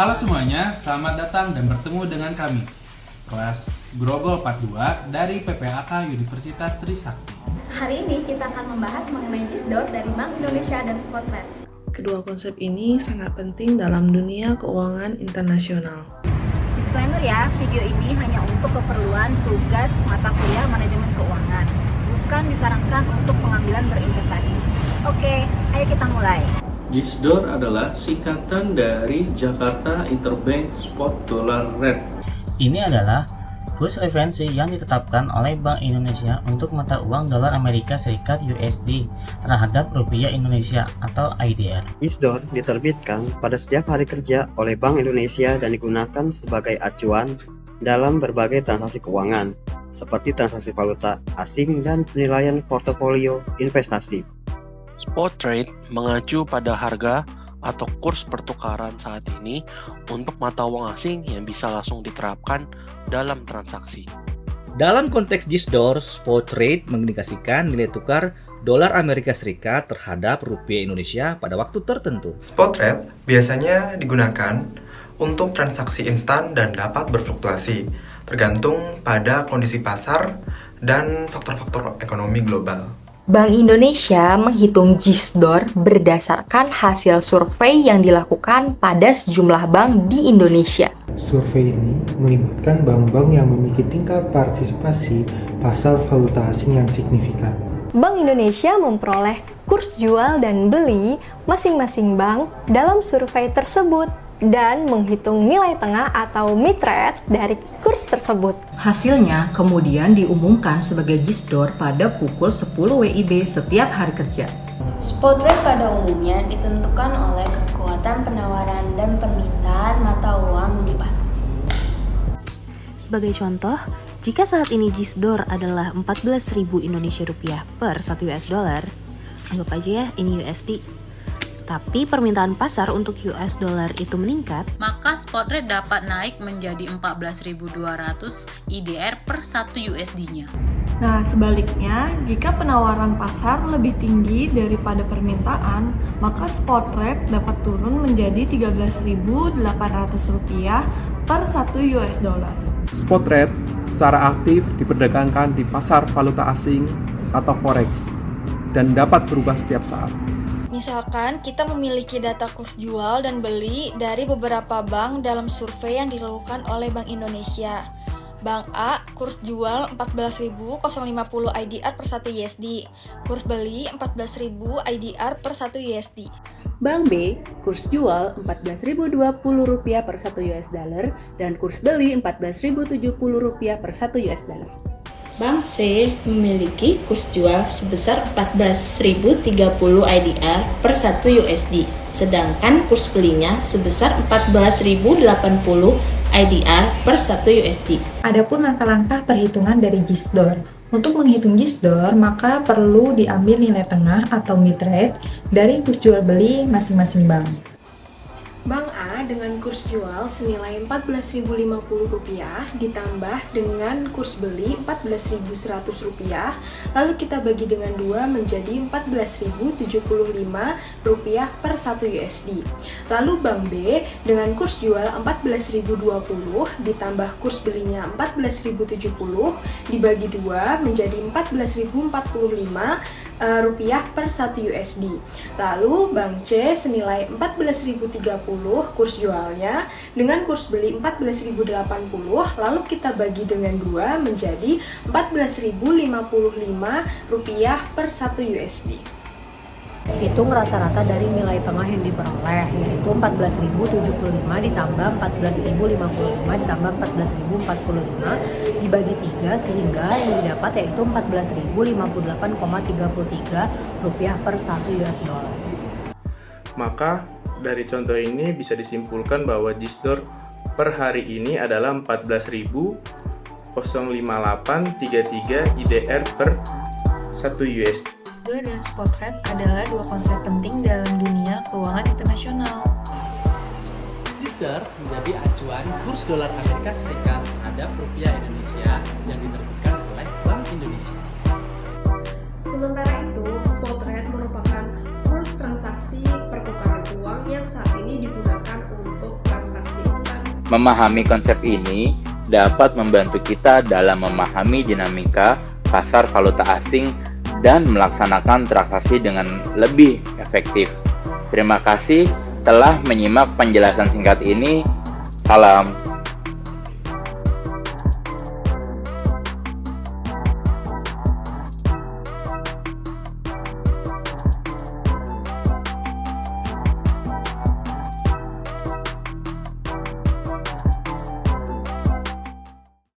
Halo semuanya, selamat datang dan bertemu dengan kami, kelas Grogol 42 dari PPAK Universitas Trisakti. Hari ini kita akan membahas mengenai JISDOR dari Bank Indonesia dan Spotret. Kedua konsep ini sangat penting dalam dunia keuangan internasional. Disclaimer ya, video ini hanya untuk keperluan tugas mata kuliah manajemen keuangan, bukan disarankan untuk pengambilan berinvestasi. Oke, ayo kita mulai. JISDOR adalah singkatan dari Jakarta Interbank Spot Dollar Rate. Ini adalah kurs referensi yang ditetapkan oleh Bank Indonesia untuk mata uang dolar Amerika Serikat USD terhadap rupiah Indonesia atau IDR. JISDOR diterbitkan pada setiap hari kerja oleh Bank Indonesia dan digunakan sebagai acuan dalam berbagai transaksi keuangan, seperti transaksi valuta asing dan penilaian portofolio investasi. Spot rate mengacu pada harga atau kurs pertukaran saat ini untuk mata uang asing yang bisa langsung diterapkan dalam transaksi. Dalam konteks JISDOR, spot rate mengindikasikan nilai tukar dolar Amerika Serikat terhadap rupiah Indonesia pada waktu tertentu. Spot rate biasanya digunakan untuk transaksi instan dan dapat berfluktuasi, tergantung pada kondisi pasar dan faktor-faktor ekonomi global. Bank Indonesia menghitung JISDOR berdasarkan hasil survei yang dilakukan pada sejumlah bank di Indonesia. Survei ini melibatkan bank-bank yang memiliki tingkat partisipasi pasar valuta asing yang signifikan. Bank Indonesia memperoleh kurs jual dan beli masing-masing bank dalam survei tersebut dan menghitung nilai tengah atau mid rate dari kurs tersebut. Hasilnya kemudian diumumkan sebagai JISDOR pada pukul 10 WIB setiap hari kerja. Spot rate pada umumnya ditentukan oleh kekuatan penawaran dan permintaan mata uang di pasar. Sebagai contoh, jika saat ini JISDOR adalah 14.000 Indonesia rupiah per 1 US dollar, anggap aja ya ini USD. Tapi permintaan pasar untuk US dollar itu meningkat, maka spot rate dapat naik menjadi 14.200 IDR per 1 USD-nya. Nah, sebaliknya, jika penawaran pasar lebih tinggi daripada permintaan, maka spot rate dapat turun menjadi 13.800 rupiah per 1 US dollar. Spot rate secara aktif diperdagangkan di pasar valuta asing atau forex dan dapat berubah setiap saat. Misalkan kita memiliki data kurs jual dan beli dari beberapa bank dalam survei yang dilakukan oleh Bank Indonesia. Bank A, kurs jual 14.050 IDR per 1 USD. Kurs beli 14.000 IDR per 1 USD. Bank B, kurs jual 14.020 rupiah per 1 US dollar dan kurs beli 14.070 rupiah per 1 US dollar. Bank C memiliki kurs jual sebesar 14.030 IDR per 1 USD, sedangkan kurs belinya sebesar 14.080 IDR per 1 USD. Adapun langkah-langkah perhitungan dari JISDOR. Untuk menghitung JISDOR, maka perlu diambil nilai tengah atau mid rate dari kurs jual beli masing-masing bank. Bank A dengan kurs jual senilai Rp14.050 ditambah dengan kurs beli Rp14.100, lalu kita bagi dengan 2 menjadi Rp14.075 per 1 USD. Lalu Bank B dengan kurs jual Rp14.020 ditambah kurs belinya Rp14.070 dibagi 2 menjadi Rp14.045 per 1 USD. Lalu Bank C senilai Rp14.030 kurs jualnya dengan kurs beli Rp14.080, lalu kita bagi dengan 2 menjadi Rp14.055 per 1 USD. Hitung rata-rata dari nilai tengah yang diperoleh, yaitu 14.075 ditambah 14.055 ditambah 14.045 dibagi 3 sehingga yang didapat yaitu Rp14.058,33 per 1 US dollar. Maka dari contoh ini bisa disimpulkan bahwa JISDOR per hari ini adalah 14.058,33 IDR per 1 USD. JISDOR dan spot rate adalah dua konsep penting dalam dunia keuangan internasional. JISDOR menjadi acuan kurs dolar Amerika Serikat terhadap rupiah Indonesia yang diterbitkan oleh Bank Indonesia. Sementara itu, spot rate merupakan kurs transaksi pertukaran uang yang saat ini digunakan untuk transaksi Memahami konsep ini dapat membantu kita dalam memahami dinamika pasar valuta asing dan melaksanakan transaksi dengan lebih efektif. Terima kasih telah menyimak penjelasan singkat ini. Salam.